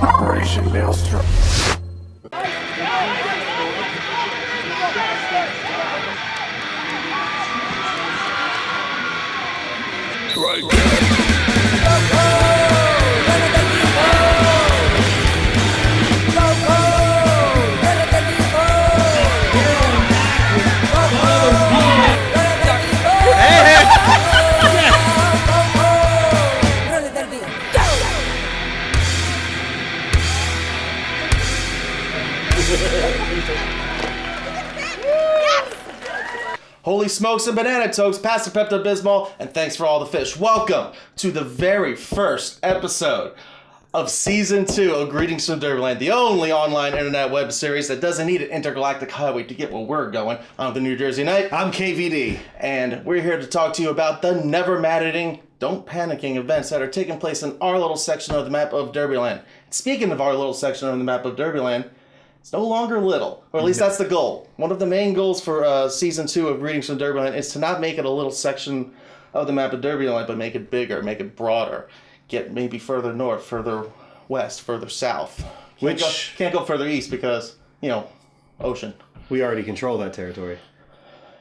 Operation Maelstrom. Holy smokes and banana toast, pass the Pepto-Bismol, and thanks for all the fish. Welcome to the very first episode of Season 2 of Greetings from Derbyland, the only online internet web series that doesn't need an intergalactic highway to get where we're going. I'm the New Jersey Knight. I'm KVD. And we're here to talk to you about the never-maddening, don't panicking events that are taking place in our little section of the map of Derbyland. Speaking of our little section of the map of Derbyland, it's no longer little, or at least that's the goal. One of the main goals for Season 2 of Greetings from Derbyland is to not make it a little section of the map of Derbyland, but make it bigger, make it broader. Get maybe further north, further west, further south. Can't go further east because, ocean. We already control that territory.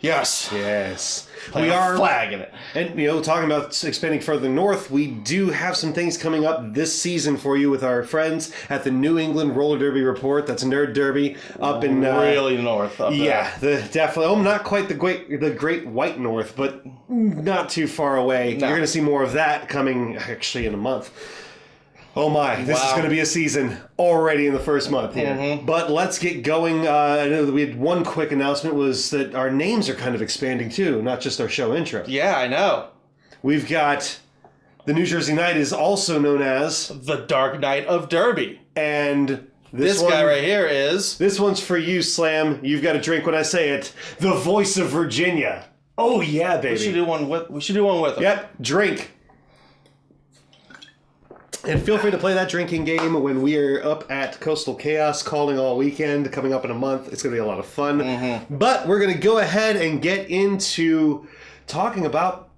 Yes. Yes. We are flagging it. And, talking about expanding further north, we do have some things coming up this season for you with our friends at the New England Roller Derby Report. That's Nerd Derby up in... really north. Up there. Definitely. Oh, not quite the great white north, but not too far away. No. You're going to see more of that coming actually in a month. Oh my, this is going to be a season already in the first month here. Mm-hmm. But let's get going. I know that we had one quick announcement was that our names are kind of expanding too, not just our show intro. Yeah, I know. We've got the New Jersey Knight is also known as the Dark Knight of Derby. And this guy right here is... This one's for you, Slam. You've got to drink when I say it. The Voice of Virginia. Oh yeah, baby. We should do one with him. Yep, drink. And feel free to play that drinking game when we are up at Coastal Chaos Calling All Weekend, coming up in a month. It's going to be a lot of fun. Mm-hmm. But we're going to go ahead and get into talking about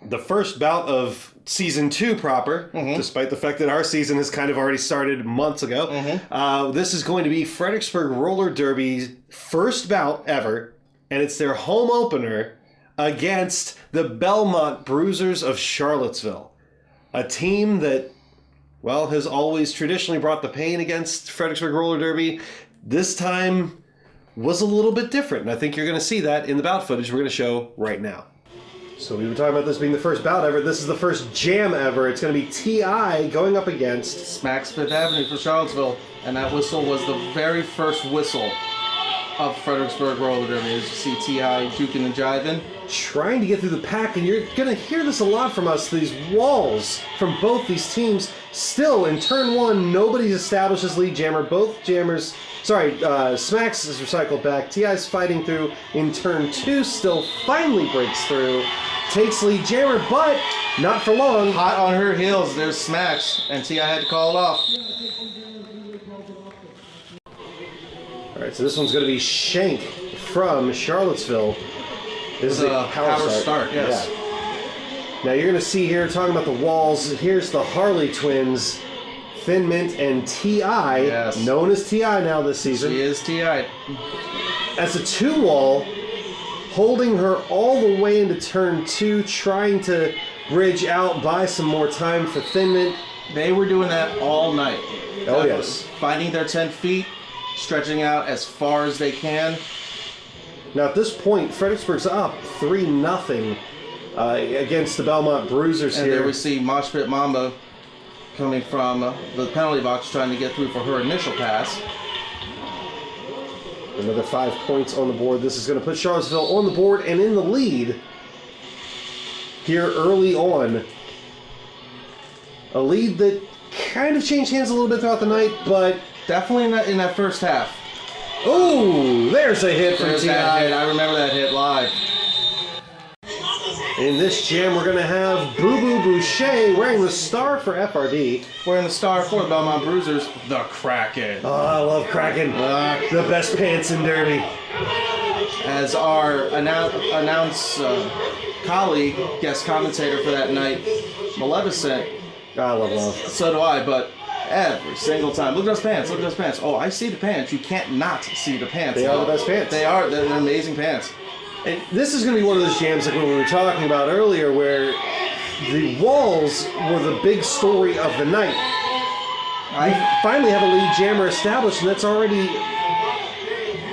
the first bout of Season 2 proper, despite the fact that our season has kind of already started months ago. Mm-hmm. This is going to be Fredericksburg Roller Derby's first bout ever, and it's their home opener against the Belmont Bruisers of Charlottesville, a team that... has always traditionally brought the pain against Fredericksburg Roller Derby. This time was a little bit different, and I think you're going to see that in the bout footage we're going to show right now. So we were talking about this being the first bout ever. This is the first jam ever. It's going to be T.I. going up against... Smacks Fifth Avenue for Charlottesville, and that whistle was the very first whistle of Fredericksburg Roller Derby. As you see T.I. juking and jiving. Trying to get through the pack, and you're going to hear this a lot from us, these walls from both these teams. Still, in turn one, nobody's established as lead jammer. Both jammers... Smacks is recycled back. T.I.'s fighting through in turn two, still finally breaks through. Takes lead jammer, but not for long. Hot on her heels, there's Smacks, and T.I. had to call it off. Alright, so this one's going to be Shank from Charlottesville. This is a power start, yes. Yeah. Now you're going to see here, talking about the walls, here's the Harley twins, Thin Mint and T.I., yes. Known as T.I. now this season. She is T.I. As a two-wall, holding her all the way into turn two, trying to bridge out, buy some more time for Thin Mint. They were doing that all night. Oh, yes. Finding their 10 feet, stretching out as far as they can. Now at this point, Fredericksburg's up 3-0 against the Belmont Bruisers and here. And there we see Mosh Pit Mamba coming from the penalty box trying to get through for her initial pass. Another 5 points on the board. This is going to put Charlottesville on the board and in the lead here early on. A lead that kind of changed hands a little bit throughout the night, but... Definitely in that first half. Oh, there's a hit from T.I. I remember that hit live. In this jam, we're going to have Boo Boo Boucher wearing the star for FRD. Wearing the star for the Belmont Bruisers, the Kraken. Oh, I love Kraken. The best pants in Derby. As our colleague, guest commentator for that night, Maleficent. I love love. So do I, but Every single time. Look at those pants. Look at those pants. Oh, I see the pants. You can't not see the pants. They are the best pants. They are. They're amazing pants. And this is going to be one of those jams like what we were talking about earlier where the walls were the big story of the night. We finally have a lead jammer established, and that's already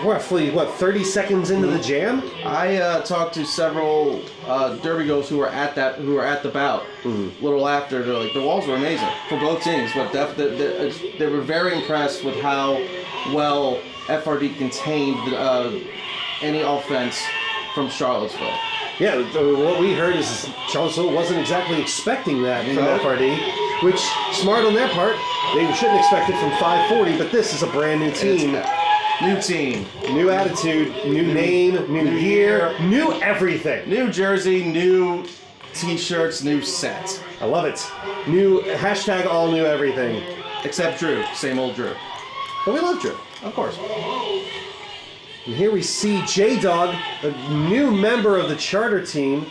roughly, 30 seconds into the jam? I talked to several Derby goers who were at the bout. A little after, they're like, the walls were amazing for both teams, but they were very impressed with how well FRD contained any offense from Charlottesville. Yeah, what we heard is Charlottesville wasn't exactly expecting that from FRD, which, smart on their part, they shouldn't expect it from 540, but this is a brand new team. New team. New attitude, new name, new year, new everything. New jersey, new t-shirts, new set. I love it. New hashtag all new everything. Except Drew. Same old Drew. But we love Drew. Of course. And here we see J-Dog, a new member of the charter team,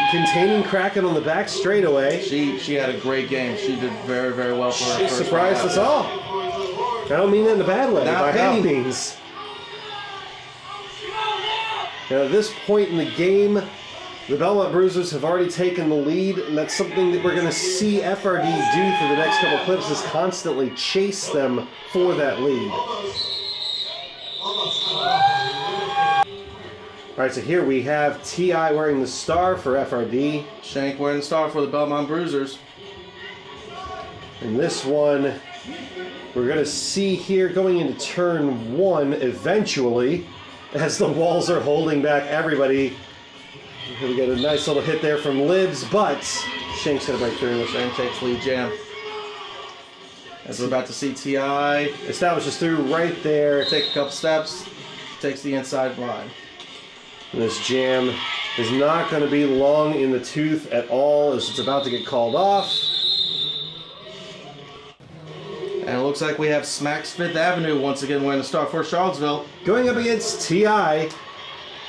containing Kraken on the back straightaway. She had a great game. She did very, very well for her She first surprised round. us all. I don't mean that in a bad way, Not by any me. means. Now, at this point in the game, the Belmont Bruisers have already taken the lead, and that's something that we're going to see FRD do for the next couple clips, is constantly chase them for that lead. Alright, so here we have T.I. wearing the star for FRD. Shank wearing the star for the Belmont Bruisers. And this one, we're going to see here going into turn 1 eventually, as the walls are holding back everybody. Here we get a nice little hit there from Libs, but Shank's going to break through. Shank takes lead jam. As we're about to see T.I. Establishes through right there. take a couple steps, takes the inside line. And this jam is not going to be long in the tooth at all, as it's about to get called off. And it looks like we have Smacks Fifth Avenue once again wearing the star for Charlottesville. Going up against T.I.,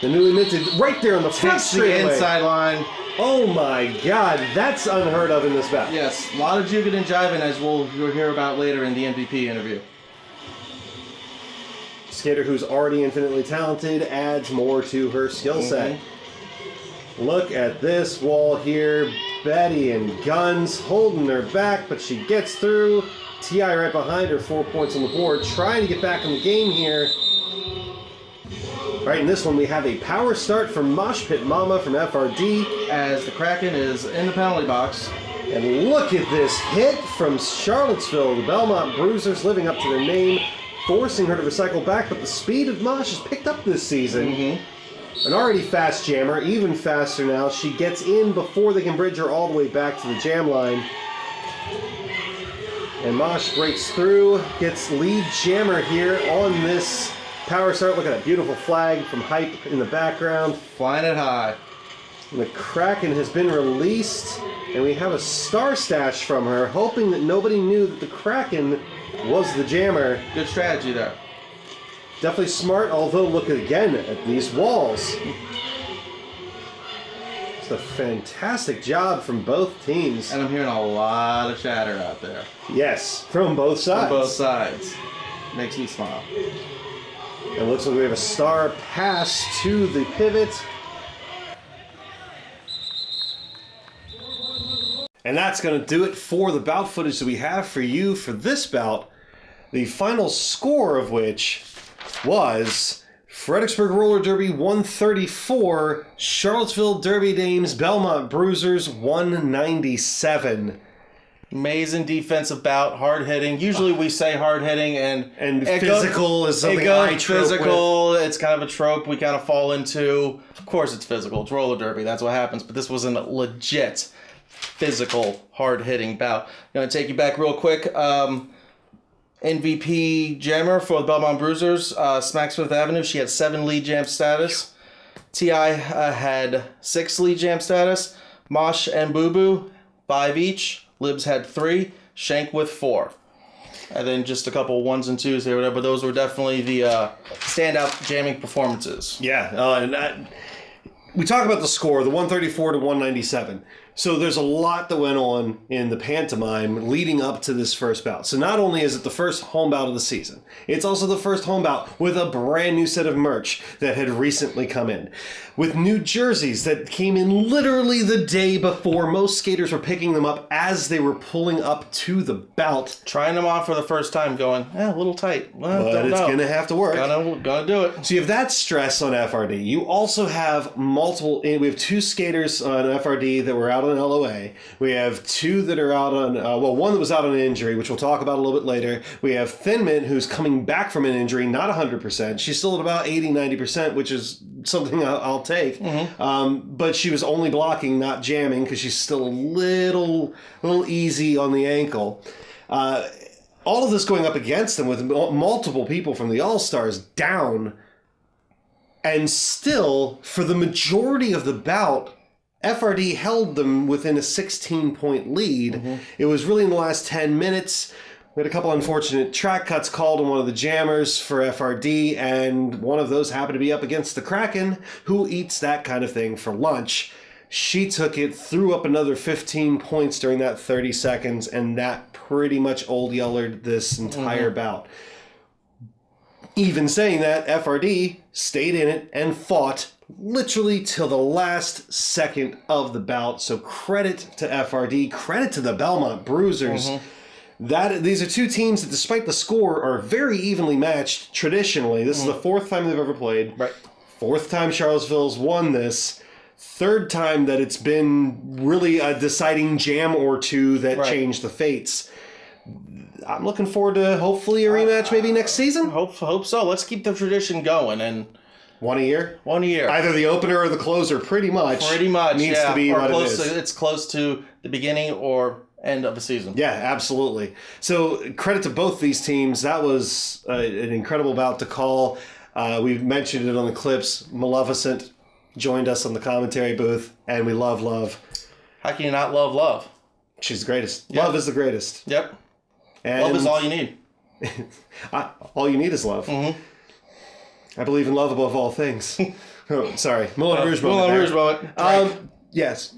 the newly minted, right there on the front Takes the straightaway. inside line. Oh my god, that's unheard of in this bout. Yes, a lot of jugging and jiving, as you'll hear about later in the MVP interview. Skater who's already infinitely talented adds more to her skill set. Look at this wall here. Betty and Guns holding her back, but she gets through. T.I. right behind her, 4 points on the board, trying to get back in the game here. Right, in this one we have a power start from Mosh Pit Mama from FRD. As the Kraken is in the penalty box. And look at this hit from Charlottesville. The Belmont Bruisers living up to their name, forcing her to recycle back, but the speed of Mosh has picked up this season. An already fast jammer, even faster now. She gets in before they can bridge her all the way back to the jam line. And Mosh breaks through, gets lead jammer here on this power start. Look at that beautiful flag from Hype in the background. Flying it high. And the Kraken has been released, and we have a star stash from her, hoping that nobody knew that the Kraken was the jammer. Good strategy there. Definitely smart, although look again at these walls. It's a fantastic job from both teams. And I'm hearing a lot of chatter out there. Yes, from both sides. On both sides. Makes me smile. It looks like we have a star pass to the pivot. And that's going to do it for the bout footage that we have for you for this bout. The final score of which was Fredericksburg Roller Derby 134, Charlottesville Derby Dames Belmont Bruisers 197. Amazing defensive bout, hard hitting. Usually we say hard hitting and physical is something I trope physical. It's kind of a trope we kind of fall into. Of course it's physical. It's roller derby. That's what happens. But this was a legit physical, hard hitting bout. I'm going to take you back real quick. MVP jammer for the Belmont Bruisers, Smacks Fifth Avenue. She had 7 lead jam status. T.I. had 6 lead jam status. Mosh and Boo Boo, 5 each. Libs had 3. Shank with 4. And then just a couple 1s and 2s here, whatever. But those were definitely the standout jamming performances. Yeah, we talk about the score, the 134 to 197. So there's a lot that went on in the pantomime leading up to this first bout. So not only is it the first home bout of the season, it's also the first home bout with a brand new set of merch that had recently come in. With new jerseys that came in literally the day before. Most skaters were picking them up as they were pulling up to the bout. Trying them on for the first time, going, a little tight. Well, But it's going to have to work. Gonna do it. So you have that stress on FRD. You also have we have 2 skaters on FRD that were out on LOA. We have 2 that are out on, one that was out on an injury, which we'll talk about a little bit later. We have Thin Mint, who's coming back from an injury, not 100%. She's still at about 80, 90%, which is something I'll take. Mm-hmm. But she was only blocking, not jamming, because she's still a little easy on the ankle. All of this going up against them with multiple people from the All-Stars down. And still, for the majority of the bout, FRD held them within a 16-point lead. Mm-hmm. It was really in the last 10 minutes. We had a couple unfortunate track cuts called on one of the jammers for FRD, and one of those happened to be up against the Kraken, who eats that kind of thing for lunch. She took it, threw up another 15 points during that 30 seconds, and that pretty much old yellered this entire bout. Even saying that, FRD stayed in it and fought literally till the last second of the bout. So credit to FRD, credit to the Belmont Bruisers. These are 2 teams that, despite the score, are very evenly matched traditionally. This is the 4th time they've ever played. Right. 4th time Charlottesville's won this. 3rd time that it's been really a deciding jam or 2 that changed the fates. I'm looking forward to hopefully a rematch maybe next season. Hope so. Let's keep the tradition going. And one a year? One a year. Either the opener or the closer, pretty much. Needs to be or what close it is. It's close to the beginning or end of the season. Yeah, absolutely. So credit to both these teams. That was an incredible bout to call. We mentioned it on the clips. Maleficent joined us on the commentary booth, and we love. How can you not love Love? She's the greatest. Yep. Love is the greatest. Yep. And love is all you need. All you need is love. Mm-hmm. I believe in love above all things. Oh, sorry. Moulin Rouge moment. Moulin Rouge moment. Yes.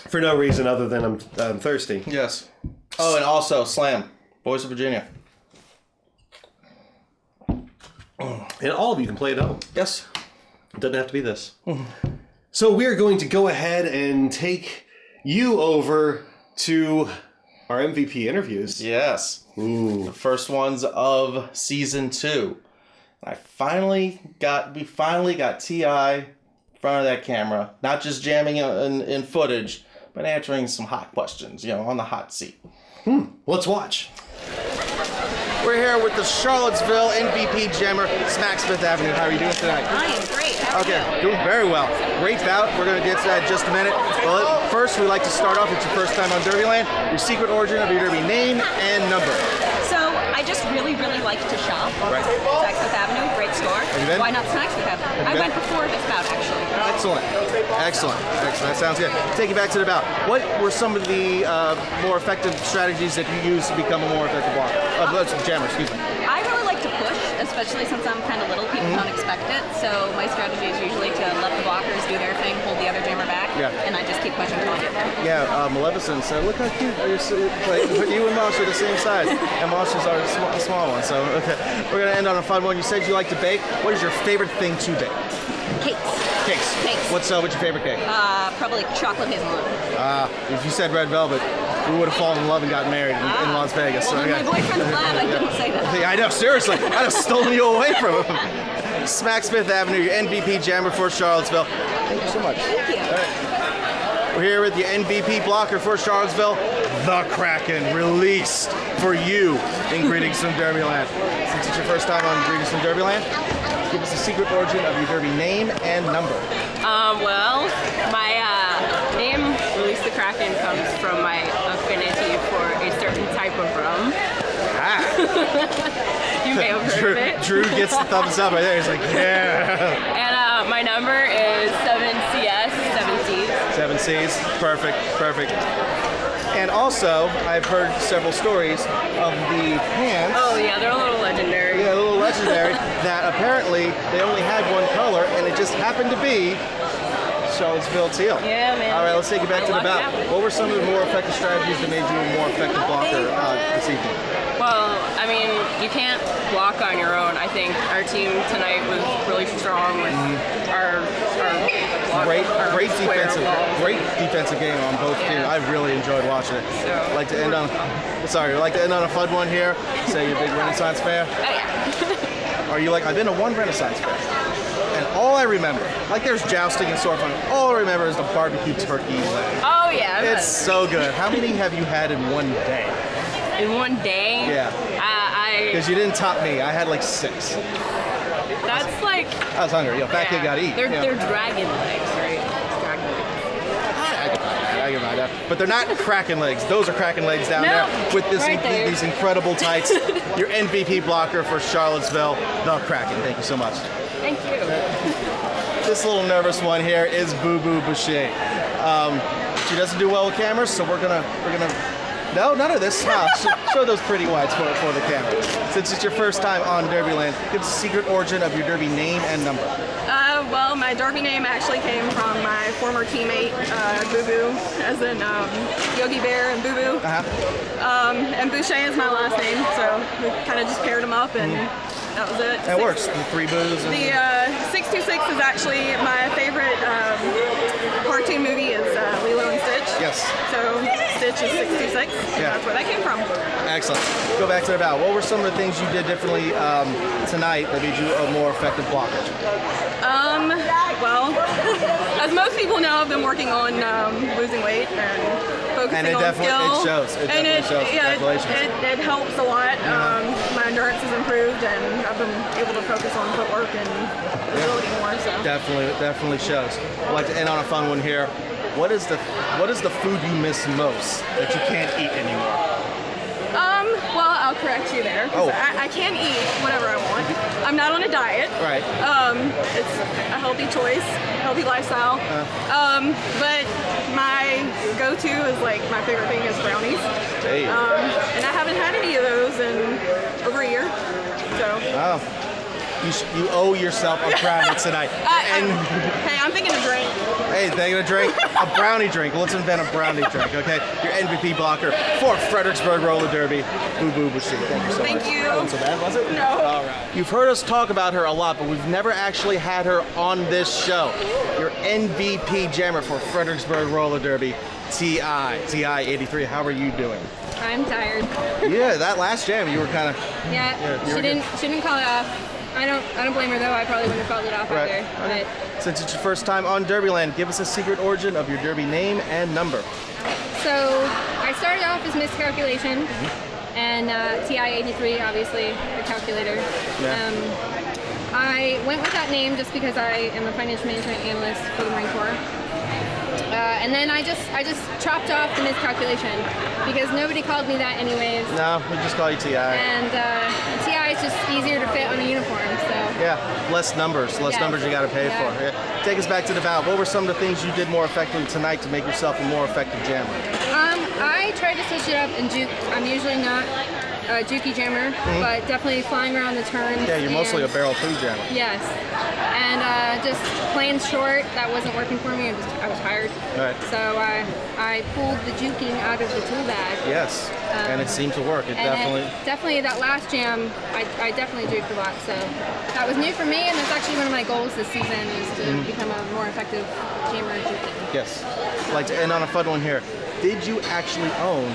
For no reason other than I'm thirsty. Yes. Oh, and also Slam, Boys of Virginia. And all of you can play it at home. Yes. It doesn't have to be this. So we're going to go ahead and take you over to our MVP interviews. Yes. Ooh. The first ones of season 2. We finally got T.I. in front of that camera, not just jamming in footage, but answering some hot questions, on the hot seat. Let's watch. We're here with the Charlottesville MVP jammer, Smacks Fifth Avenue. How are you doing tonight? I am great. How are you? Doing very well. Great bout. We're going to get to that in just a minute. Well, first, we'd like to start off. It's your first time on Derbyland. Your secret origin of your Derby name and number. So, I just really like to shop. Right. Saks Fifth Avenue, great store. Have you been? Why not Saks Fifth Avenue? I went before this bout, actually. Excellent. That sounds good. Take you back to the bout. What were some of the more effective strategies that you used to become a more effective jammer? Excuse me. I really like to push, especially since I'm kind of little. People don't expect it. So my strategy is usually to let the blockers do their thing, hold the other jammer back, and I just keep pushing until I get there. Yeah, Maleficent said, look how cute you and Mosh are the same size. And Mosh is our small one. So, okay. We're going to end on a fun one. You said you like to bake. What is your favorite thing to bake? Cakes. What's your favorite cake? Probably chocolate hazelnut. If you said red velvet, we would have fallen in love and gotten married in Las Vegas. Well, my boyfriend's glad I didn't say that. Yeah, I know, seriously. I'd have stolen you away from him. Smacks Fifth Avenue, your MVP jammer for Charlottesville. Thank you so much. Thank you. We're here with the MVP blocker for Charlottesville, the Kraken, released for you in Greetings from Derbyland. Since it's your first time on Greetings from Derbyland, give us the secret origin of your Derby name and number. Well, my name, Release the Kraken, comes from my affinity for a certain type of rum. You may have heard of it. Drew gets the thumbs up right there. He's like, yeah. And my number is 7CS, 7 C's. 7 C's. Perfect. And also, I've heard several stories of the pants. Oh yeah, they're a little legendary. Yeah, a little legendary. That apparently they only had one color, and it just happened to be Charlottesville Teal. Yeah, man. All right, let's take it back to the bout. What were some of the more effective strategies that made you a more effective blocker this evening? Well, I mean, you can't block on your own. I think our team tonight was really strong with our block, our square balls. Great defensive game on both teams. I really enjoyed watching it. So, I'd like to end on a fun one here. Say you're a big Renaissance fan. Oh, yeah. Are you like, I've been to one Renaissance fair, and all I remember, like there's jousting and sword fighting, all I remember is the barbecue turkey leg. Oh, yeah. It's so good. How many have you had in one day? In one day? Yeah. Because you didn't top me. I had like 6. That's like... I was hungry. Fat kid got to eat. They're dragon legs, right? Dragon legs. I can buy that. But they're not Kraken legs. Those are Kraken legs down No, there with right there. these incredible tights. Your MVP blocker for Charlottesville, the Kraken. Thank you so much. Thank you. This little nervous one here is Boo Boo Boucher. She doesn't do well with cameras, so we're gonna. No, none of this. Show those pretty whites for the camera. Since it's your first time on Derbyland, give us a secret origin of your Derby name and number. Well, my Derby name actually came from my former teammate, Boo Boo, as in Yogi Bear and Boo Boo. And Boucher is my last name, so we kind of just paired them up, and that was it. That works. The 3 boos. And The 626 is actually my favorite cartoon movie is Lilo and Stitch. Yes. So Stitch is 626. Yeah. That's where that came from. Excellent. Go back to the bout. What were some of the things you did differently tonight that made you a more effective blocker? Well, as most people know, I've been working on losing weight and focusing And it on definitely skills. shows. It and definitely shows. Congratulations. it helps a lot. My endurance has improved, and I've been able to focus on footwork and agility more. So. Definitely shows. I'd like to end on a fun one here. What is the food you miss most that you can't eat anymore? Well, I'll correct you there. 'Cause I can eat whatever I want. I'm not on a diet. Right. It's a healthy choice, healthy lifestyle. But my go-to is like my favorite thing is brownies. Hey. And I haven't had any of those in over a year. So. Oh. You owe yourself a brownie tonight. Hey, I'm thinking of drink. Hey, thinking of drink? A brownie drink. Let's invent a brownie drink, okay? Your MVP blocker for Fredericksburg Roller Derby, Boo Boo Boucher. Thank you so much. Thank you. That wasn't so bad, was it? No. All right. You've heard us talk about her a lot, but we've never actually had her on this show. Your MVP jammer for Fredericksburg Roller Derby, TI 83. How are you doing? I'm tired. Yeah, that last jam, you were kind of... Yeah, you were she didn't call it off. I don't blame her though. I probably wouldn't have called it off Right. either. Since it's your first time on Derbyland, give us a secret origin of your Derby name and number. So I started off as Miscalculation, and TI-83, obviously the calculator. Yeah. I went with that name just because I am a financial management analyst for the Marine Corps. And then I just chopped off the Miscalculation because nobody called me that anyways. No, we just call you TI. And TI is just easier to fit on a uniform, so. Yeah, less numbers Yes. you got to pay Yeah. for. Yeah. Take us back to the bout. What were some of the things you did more effectively tonight to make yourself a more effective jammer? I tried to switch it up and juke. I'm usually not a jukey jammer, but definitely flying around the turns. Yeah, you're mostly a and- barrel food jammer. Yes, and just playing short, that wasn't working for me. I was tired. Right. So I pulled the juking out of the tool bag. Yes, and it seemed to work. It And definitely. that last jam, I definitely juked a lot. So that was new for me, and that's actually one of my goals this season is to become a more effective jammer juking. Yes. I'd like to end on a fun one here. Did you actually own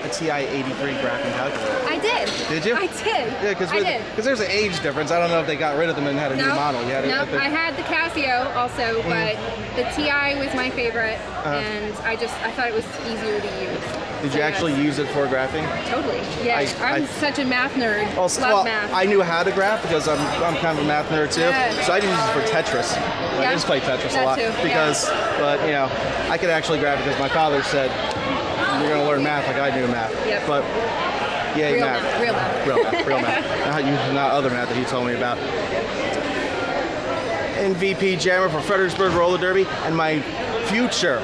a TI-83 graphing calculator? I did. Did you? I did. Yeah, because I did. there's an age difference. I don't know if they got rid of them and had a new model. You had No, it, I had the Casio also, but the TI was my favorite, and I thought it was easier to use. Did So, you actually yes. use it for graphing? Totally. Yeah, I'm I- such a math nerd. Also, Love well, math. I knew how to graph because I'm kind of a math nerd too. Yeah. So I use it for Tetris. I Yeah. just play Tetris a That lot too, yeah. because, but you know, I could actually graph because my father said you're gonna learn math like I do math. Yep. But yay, Real math. math, real math. Real math. Not other math that he told me about. MVP jammer for Fredericksburg Roller Derby and my future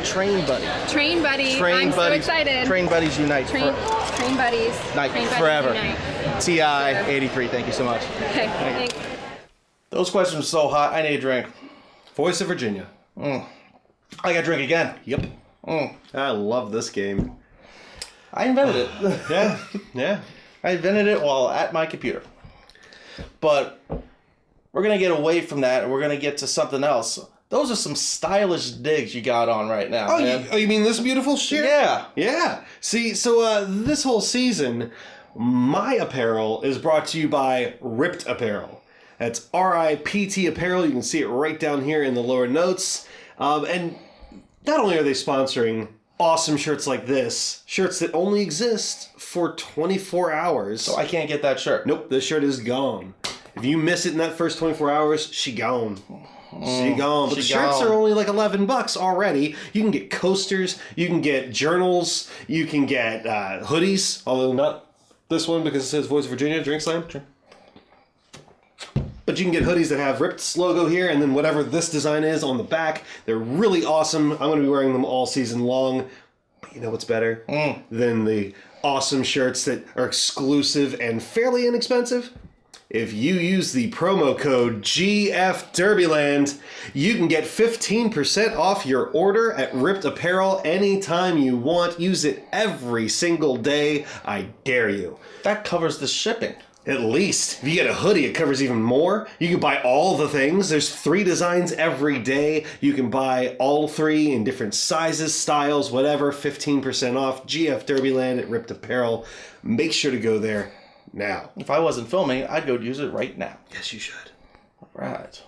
train buddy. Train buddy. Train I'm buddies. so excited. Train buddies unite. Train buddies. Night Train buddies forever. unite. TI-83. Thank you so much. Okay. Thanks. Those questions are so hot. I need a drink. Voice of Virginia. I gotta drink again. Yep. I love this game. I invented it. Yeah. Yeah. I invented it while at my computer. But we're going to get away from that and we're going to get to something else. Those are some stylish digs you got on right now, Oh, man. you mean this beautiful shit? Yeah. Yeah. See, so this whole season, my apparel is brought to you by Ripped Apparel. That's RIPT Apparel. You can see it right down here in the lower notes. And not only are they sponsoring awesome shirts like this, shirts that only exist for 24 hours. So I can't get that shirt. Nope, this shirt is gone. If you miss it in that first 24 hours, she gone. She gone. But the shirts are only like $11 already. You can get coasters, you can get journals, you can get hoodies, although not this one because it says Voice of Virginia, Drink Slam. Sure. But you can get hoodies that have Ripped's logo here and then whatever this design is on the back. They're really awesome. I'm going to be wearing them all season long. But you know what's better than the awesome shirts that are exclusive and fairly inexpensive? If you use the promo code GF Derbyland, you can get 15% off your order at Ripped Apparel anytime you want. Use it every single day. I dare you. That covers the shipping. At least. If you get a hoodie, it covers even more. You can buy all the things. There's 3 designs every day. You can buy all 3 in different sizes, styles, whatever. 15% off. GF Derbyland at Ripped Apparel. Make sure to go there now. If I wasn't filming, I'd go use it right now. Yes, you should. Right.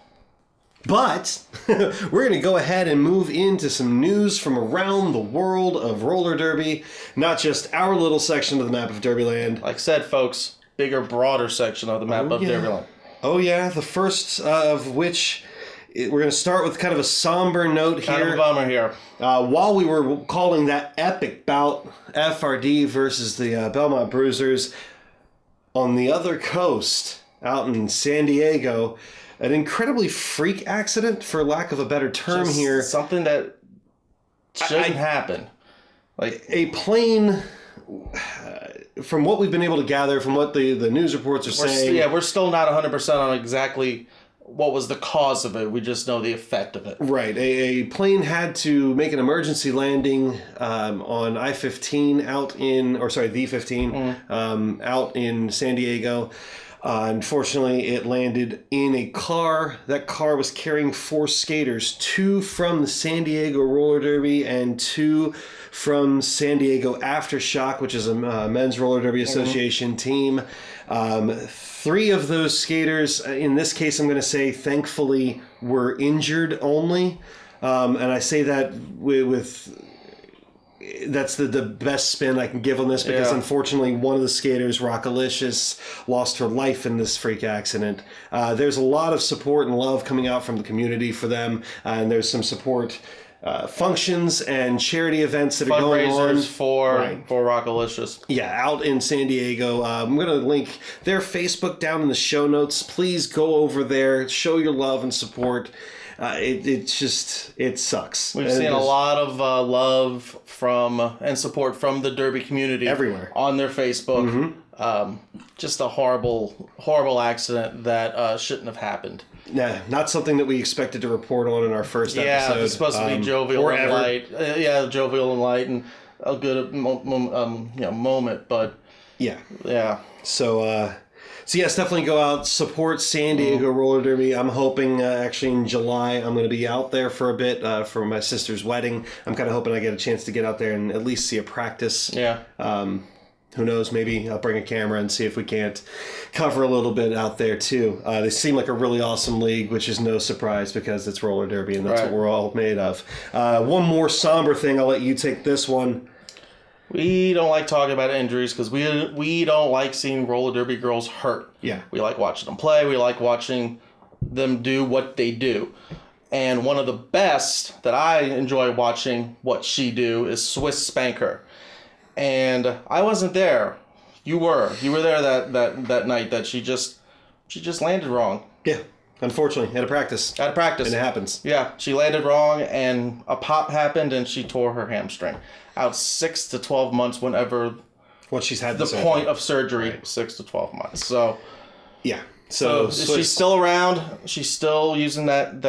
But we're going to go ahead and move into some news from around the world of roller derby. Not just our little section of the map of Derbyland. Like I said, folks, bigger, broader section of the map of Derbyland. Oh, yeah. The first of which we're going to start with kind of a somber note here. Kind of a bummer here. While we were calling that epic bout, FRD versus the Belmont Bruisers, on the other coast, out in San Diego, an incredibly freak accident, for lack of a better term Just here. something that shouldn't happen. Like A plane, from what we've been able to gather, from what the news reports are saying... we're still not 100% on exactly what was the cause of it. We just know the effect of it. Right. A plane had to make an emergency landing on I-15 out in... Or sorry, the 15 out in San Diego. Unfortunately, it landed in a car. That car was carrying 4 skaters, 2 from the San Diego Roller Derby and 2 from San Diego Aftershock, which is a men's roller derby association team. 3 of those skaters, in this case, I'm going to say, thankfully, were injured only. And I say that with that's the best spin I can give on this, because unfortunately one of the skaters, Rockalicious, lost her life in this freak accident. There's a lot of support and love coming out from the community for them, and there's some support functions and charity events that are going on for Rockalicious. Yeah, out in San Diego. I'm going to link their Facebook down in the show notes. Please go over there, show your love and support. It sucks. We've seen a lot of love from and support from the derby community everywhere on their Facebook. Just a horrible accident that shouldn't have happened. Yeah, not something that we expected to report on in our first episode. Yeah, it's supposed to be jovial and light. Jovial and light, and a good moment. But yeah. So yes, definitely go out, support San Diego Roller Derby. I'm hoping actually in July I'm going to be out there for a bit for my sister's wedding. I'm kind of hoping I get a chance to get out there and at least see a practice. Yeah. Who knows, maybe I'll bring a camera and see if we can't cover a little bit out there too. They seem like a really awesome league, which is no surprise because it's roller derby and that's what we're all made of. One more somber thing, I'll let you take this one. We don't like talking about injuries because we don't like seeing roller derby girls hurt. Yeah. We like watching them play. We like watching them do what they do. And one of the best that I enjoy watching what she do is Swiss Spanker. And I wasn't there. You were. You were there that night that she just landed wrong. Yeah. Unfortunately, at a practice. And it happens. Yeah. She landed wrong and a pop happened and she tore her hamstring. Out 6 to 12 months whenever she's had the point of surgery, 6 to 12 months. So yeah. So she's still around. She's still using that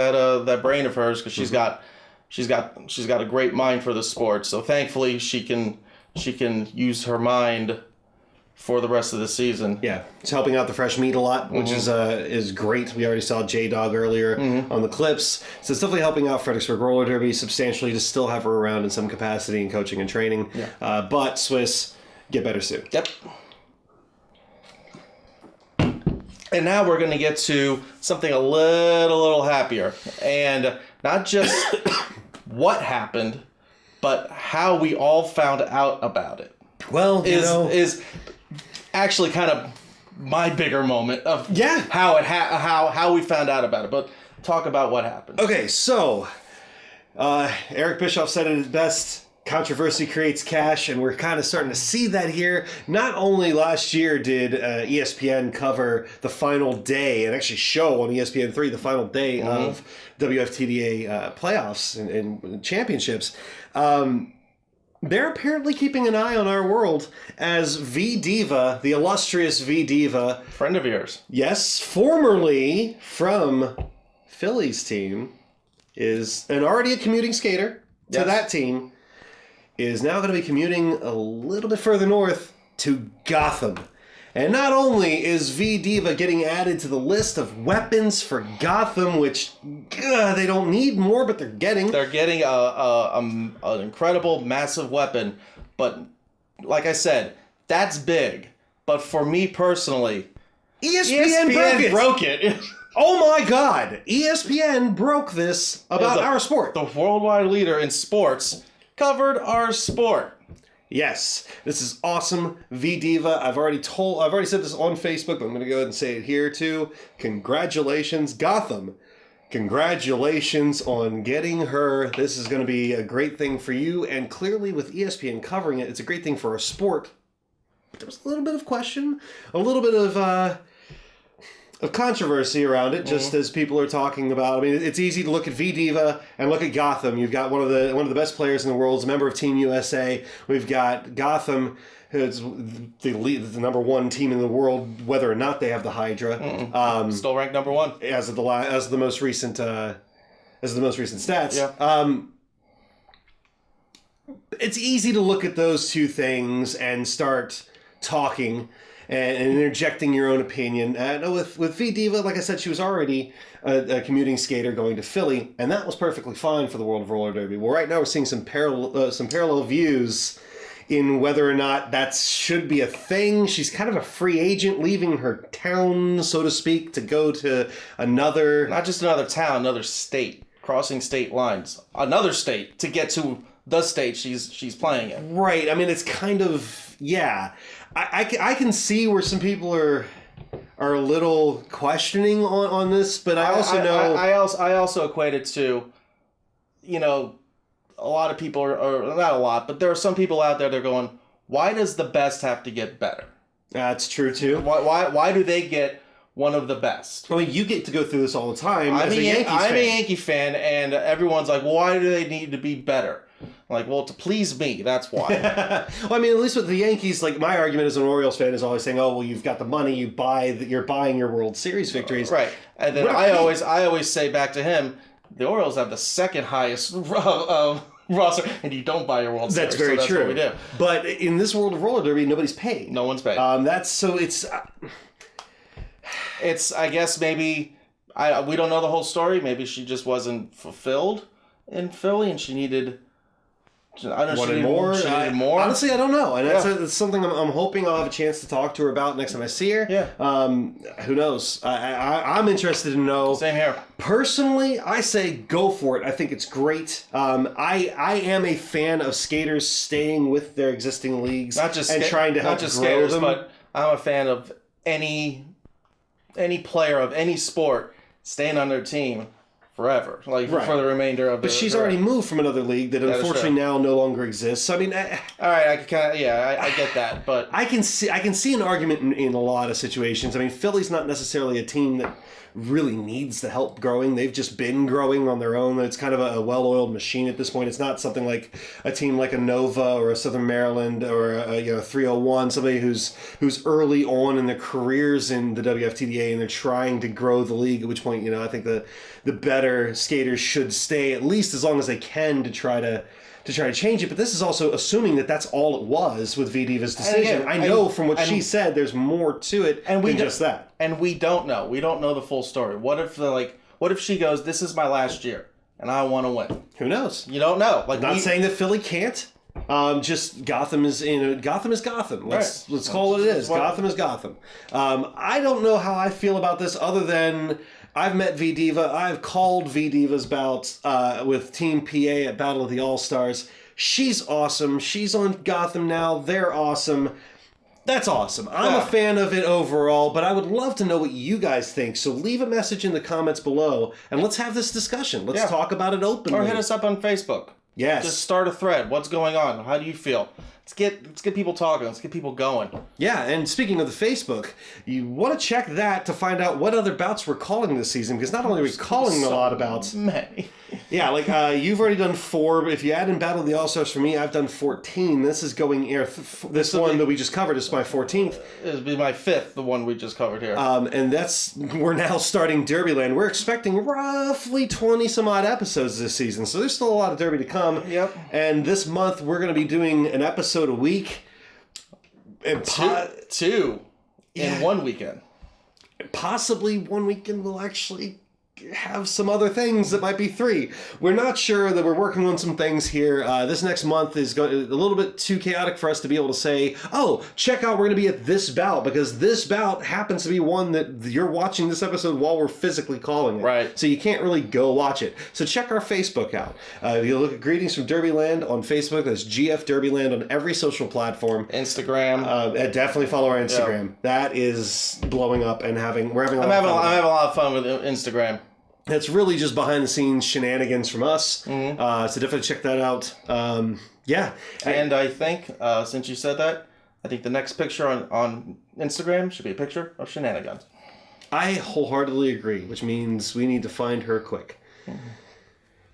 brain of hers because she's got a great mind for the sport. So thankfully she can use her mind for the rest of the season. Yeah, it's helping out the fresh meat a lot, which is great. We already saw J-Dog earlier on the clips. So it's definitely helping out Fredericksburg Roller Derby substantially to still have her around in some capacity in coaching and training. Yeah. But Swiss, get better soon. Yep. And now we're going to get to something a little happier. And not just what happened, but how we all found out about it. Well, is actually kind of my bigger moment of how we found out about it. But talk about what happened. Okay, so Eric Bischoff said it best. Controversy creates cash, and we're kind of starting to see that here. Not only last year did ESPN cover the final day and actually show on ESPN3 the final day of WFTDA playoffs and championships. They're apparently keeping an eye on our world as V Diva, the illustrious V Diva. Friend of yours. Yes, formerly from Philly's team, is already a commuting skater to that team, is now going to be commuting a little bit further north to Gotham. And not only is V Diva getting added to the list of weapons for Gotham, which they don't need more, but they're getting. They're getting an incredible, massive weapon. But like I said, that's big. But for me personally, ESPN broke it. Oh my God! ESPN broke this about our sport. The worldwide leader in sports covered our sport. Yes, this is awesome. V Diva, I've already said this on Facebook, but I'm going to go ahead and say it here too. Congratulations, Gotham. Congratulations on getting her. This is going to be a great thing for you, and clearly with ESPN covering it, it's a great thing for our sport. But there was a little bit of question, a little bit of controversy around it, just as people are talking about. I mean, it's easy to look at V Diva and look at Gotham. You've got one of the best players in the world, a member of Team USA. We've got Gotham, who's the number one team in the world, whether or not they have the Hydra. Still ranked number one as of the most recent stats. Yeah. It's easy to look at those two things and start talking and interjecting your own opinion. With V Diva, like I said, she was already a commuting skater going to Philly, and that was perfectly fine for the world of roller derby. Well, right now we're seeing some parallel views in whether or not that should be a thing. She's kind of a free agent leaving her town, so to speak, to go to another... Not just another town, another state. Crossing state lines. Another state to get to the state she's playing in. Right. I mean, it's kind of... Yeah. I can see where some people are a little questioning on this, but I also know... I also equate it to, a lot of people are not a lot, but there are some people out there that are going, why does the best have to get better? That's true too. Why do they get one of the best? I mean, you get to go through this all the time as a Yankees fan. I'm a Yankee fan, and everyone's like, why do they need to be better? I'm like, well, to please me, that's why. Well, I mean, at least with the Yankees, like my argument as an Orioles fan is always saying, oh, well, you've got the money, you're buying your World Series victories. Right. And then I always say back to him, the Orioles have the second highest roster, and you don't buy your World Series. That's very true. What we do. But in this world of roller derby, nobody's paid. No one's paid. It's I guess maybe we don't know the whole story. Maybe she just wasn't fulfilled in Philly, and she needed. I don't know. She needed more. Honestly, I don't know, and that's something I'm hoping I'll have a chance to talk to her about next time I see her. Yeah. Who knows? I'm interested to know. Same here. Personally, I say go for it. I think it's great. I am a fan of skaters staying with their existing leagues trying to help grow skaters, them. But I'm a fan of any player of any sport staying on their team forever, like Right. for the remainder of. But she's already moved from another league that is unfortunately true. now no longer exists. I mean, All right, I can kind of I get that, but I can see an argument in a lot of situations. I mean, Philly's not necessarily a team that really needs the help growing. They've just been growing on their own. It's kind of a well-oiled machine at this point. It's not something like a team like a Nova or a Southern Maryland or a 301, somebody who's early on in their careers in the WFTDA and they're trying to grow the league. At which point, I think the better skaters should stay at least as long as they can to try to change it. But this is also assuming that that's all it was with V-Diva's decision. again, I know from what she said, there's more to it than just that. And we don't know. We don't know the full story. What if she goes, "This is my last year, and I want to win"? Who knows? You don't know. Like, Not saying that Philly can't. Just Gotham is Gotham is Gotham. Let's call it is. Gotham is Gotham. I don't know how I feel about this other than I've met V-Diva. I've called V-Diva's bouts with Team PA at Battle of the All-Stars. She's awesome. She's on Gotham now. They're awesome. That's awesome. I'm a fan of it overall, but I would love to know what you guys think. So leave a message in the comments below, and let's have this discussion. Let's talk about it openly. Or hit us up on Facebook. Yes. Just start a thread. What's going on? How do you feel? Let's get people talking. Let's get people going. Yeah, and speaking of the Facebook, you want to check that to find out what other bouts we're calling this season, because not only are we calling a lot of bouts. Many. Yeah, like you've already done 4, but if you add in Battle of the All-Stars for me, I've done 14. This is going this one that we just covered is my 14th. It'll be my 5th, the one we just covered here. And we're now starting Derbyland. We're expecting roughly 20 some odd episodes this season, so there's still a lot of Derby to come. Yep. And this month we're going to be doing an episode a week. And two in one weekend. Possibly one weekend we'll actually have some other things that might be 3. We're not sure. That we're working on some things here. This next month is a little bit too chaotic for us to be able to say, oh, check out, we're going to be at this bout, because this bout happens to be one that you're watching this episode while we're physically calling it. Right. So you can't really go watch it. So check our Facebook out. If you look at Greetings from Derbyland on Facebook, that's GF Derbyland on every social platform. Instagram. Definitely follow our Instagram. Yep. That is blowing up and we're having a lot of fun. I'm having a lot of fun with Instagram. It's really just behind the scenes shenanigans from us. Mm-hmm. So definitely check that out. Yeah. And I think, since you said that, I think the next picture on Instagram should be a picture of shenanigans. I wholeheartedly agree, which means we need to find her quick. Mm-hmm.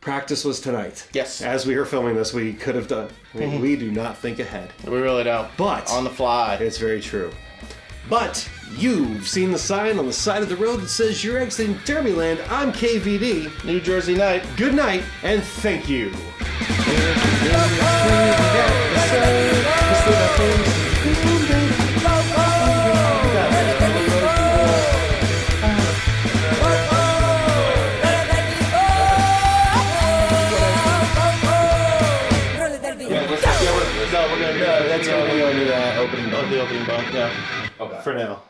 Practice was tonight. Yes. As we were filming this, we could have done. We do not think ahead. We really don't. But on the fly. It's very true. But you've seen the sign on the side of the road that says you're exiting Derbyland. I'm KVD. New Jersey Night. Good night, and thank you. We're gonna do that opening bell. The opening bell, yeah. For now.